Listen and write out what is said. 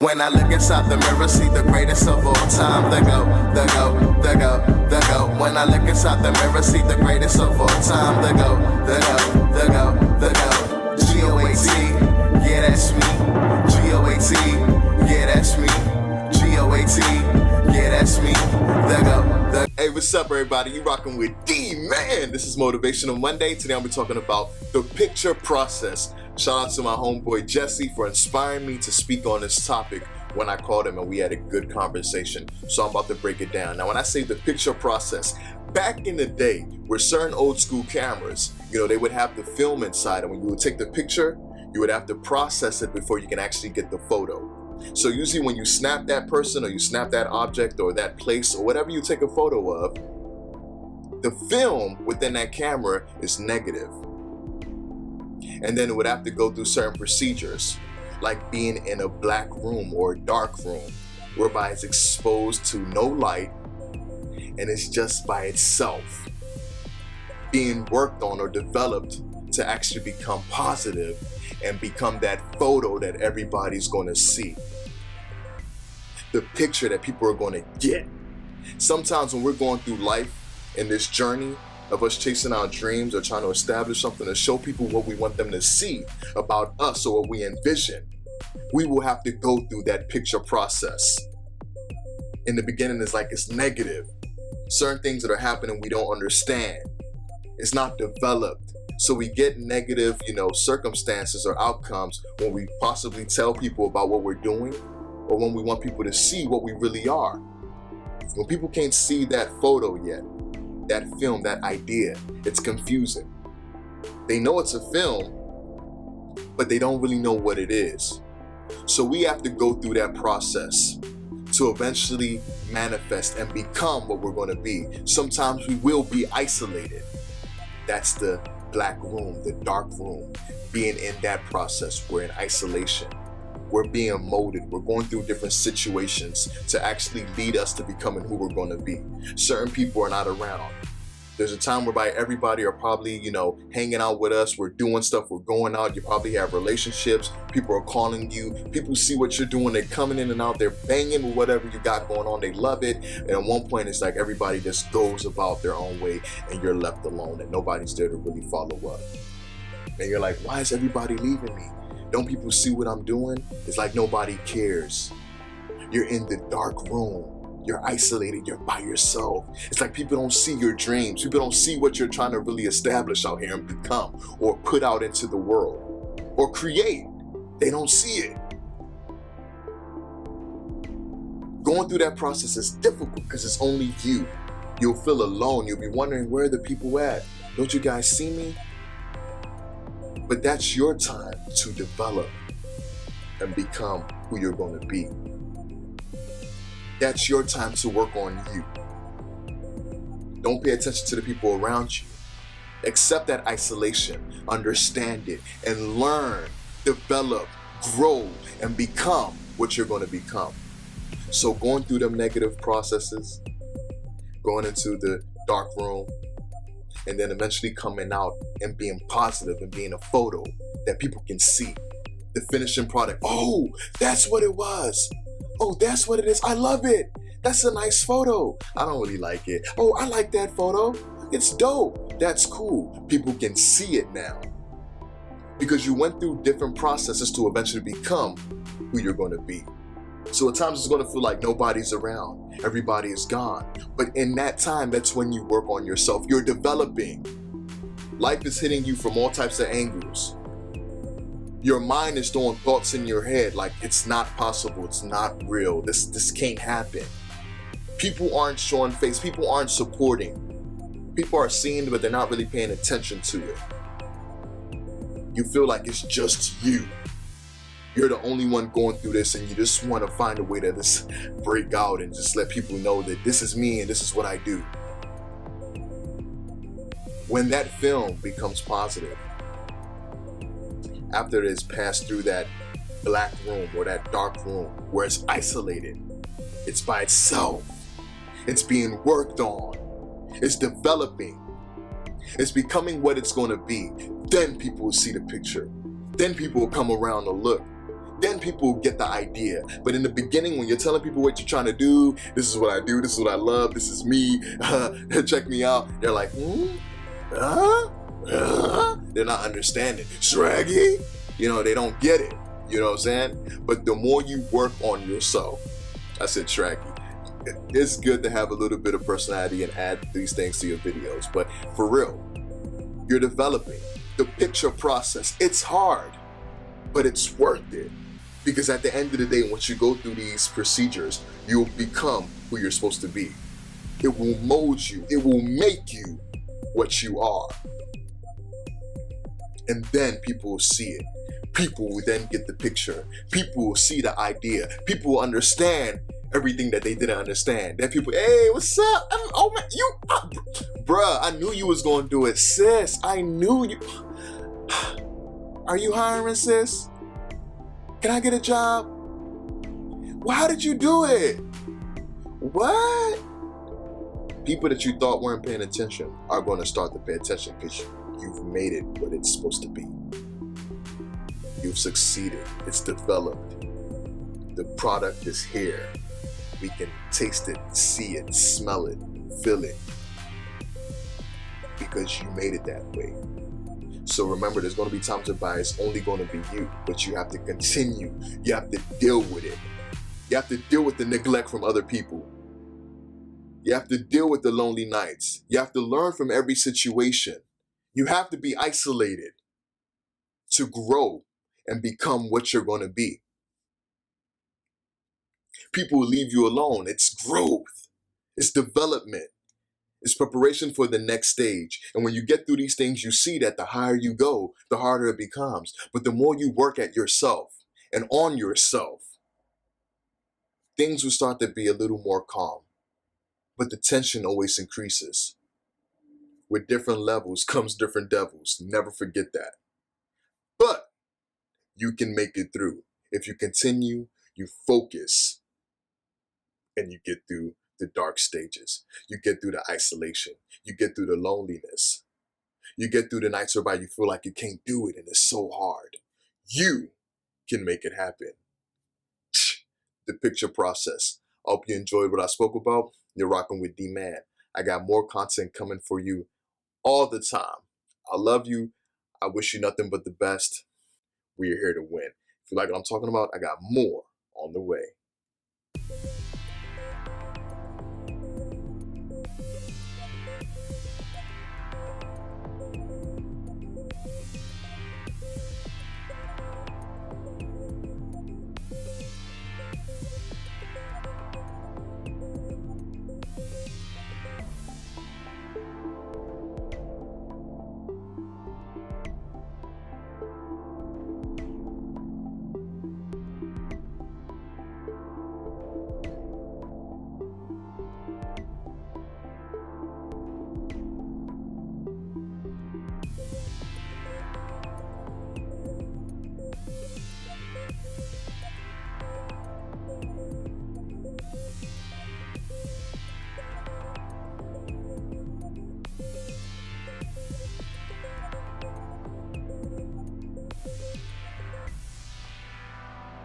When I look inside the mirror, see the greatest of all time. The go. When I look inside the mirror, see the greatest of all time. The go. G-O-A-T, yeah, that's me. G-O-A-T, yeah, that's me. G-O-A-T, yeah, that's me. The go. Hey, what's up, everybody? You rocking with D-Man. This is Motivational Monday. Today I'll be talking about the picture process. Shout out to my homeboy Jesse for inspiring me to speak on this topic when I called him and we had a good conversation. So I'm about to break it down. Now, when I say the picture process, back in the day with certain old school cameras, they would have the film inside, and when you would take the picture, you would have to process it before you can actually get the photo. So usually when you snap that person or you snap that object or that place or whatever you take a photo of, the film within that camera is negative. And then it would have to go through certain procedures, like being in a black room or a dark room, whereby it's exposed to no light and it's just by itself, being worked on or developed to actually become positive and become that photo that everybody's going to see, the picture that people are going to get. Sometimes when we're going through life in this journey of us chasing our dreams or trying to establish something to show people what we want them to see about us or what we envision, we will have to go through that picture process. In the beginning, it's negative. Certain things that are happening we don't understand. It's not developed. So we get negative, circumstances or outcomes when we possibly tell people about what we're doing or when we want people to see what we really are. When people can't see that photo yet, that film, that idea, it's confusing. They know it's a film, but they don't really know what it is. So we have to go through that process to eventually manifest and become what we're going to be. Sometimes we will be isolated. That's the black room, the dark room. Being in that process, we're in isolation. We're being molded. We're going through different situations to actually lead us to becoming who we're going to be. Certain people are not around. There's a time whereby everybody are probably, hanging out with us. We're doing stuff. We're going out. You probably have relationships. People are calling you. People see what you're doing. They're coming in and out. They're banging with whatever you got going on. They love it. And at one point, it's like everybody just goes about their own way and you're left alone and nobody's there to really follow up. And you're like, why is everybody leaving me? Don't people see what I'm doing? It's like nobody cares. You're in the dark room. You're isolated. You're by yourself. It's like people don't see your dreams. People don't see what you're trying to really establish out here and become or put out into the world or create. They don't see it. Going through that process is difficult because it's only you. You'll feel alone. You'll be wondering, where are the people at? Don't you guys see me? But that's your time to develop and become who you're going to be. That's your time to work on you. Don't pay attention to the people around you. Accept that isolation, understand it, and learn, develop, grow, and become what you're going to become. So going through them negative processes, going into the dark room, and then eventually coming out and being positive and being a photo that people can see. The finishing product. Oh, that's what it was. Oh, that's what it is. I love it. That's a nice photo. I don't really like it. Oh, I like that photo. It's dope. That's cool. People can see it now because you went through different processes to eventually become who you're going to be. So at times it's going to feel like nobody's around. Everybody is gone. But in that time, that's when you work on yourself. You're developing. Life is hitting you from all types of angles. Your mind is throwing thoughts in your head like it's not possible, it's not real, this can't happen. People aren't showing face, people aren't supporting. People are seeing, but they're not really paying attention to it. You feel like it's just you. You're the only one going through this and you just want to find a way to just break out and just let people know that this is me and this is what I do. When that film becomes positive, after it has passed through that black room or that dark room where it's isolated, it's by itself, it's being worked on, it's developing, it's becoming what it's going to be, then people will see the picture. Then people will come around to look. Then people get the idea. But in the beginning, when you're telling people what you're trying to do, this is what I do, this is what I love, this is me, check me out, they're like, they're not understanding. Shraggy? They don't get it. You know what I'm saying? But the more you work on yourself, I said Shraggy, it's good to have a little bit of personality and add these things to your videos. But for real, you're developing. The picture process, it's hard, but it's worth it. Because at the end of the day, once you go through these procedures, you'll become who you're supposed to be. It will mold you. It will make you what you are. And then people will see it. People will then get the picture. People will see the idea. People will understand everything that they didn't understand. Then people, hey, what's up? Oh man, bruh, I knew you was gonna do it, sis. I knew you. Are you hiring, sis? Can I get a job? Well, how did you do it? What? People that you thought weren't paying attention are going to start to pay attention because you've made it what it's supposed to be. You've succeeded. It's developed. The product is here. We can taste it, see it, smell it, feel it. Because you made it that way. So remember, there's going to be times whereby it's only going to be you, but you have to continue. You have to deal with it. You have to deal with the neglect from other people. You have to deal with the lonely nights. You have to learn from every situation. You have to be isolated to grow and become what you're going to be. People will leave you alone. It's growth. It's development. It's preparation for the next stage. And when you get through these things, you see that the higher you go, the harder it becomes. But the more you work at yourself and on yourself, things will start to be a little more calm. But the tension always increases. With different levels comes different devils. Never forget that. But you can make it through. If you continue, you focus, and you get through the dark stages. You get through the isolation. You get through the loneliness. You get through the nights whereby you feel like you can't do it and it's so hard. You can make it happen. The picture process. I hope you enjoyed what I spoke about. You're rocking with D-Man. I got more content coming for you all the time. I love you. I wish you nothing but the best. We are here to win. If you like what I'm talking about, I got more on the way.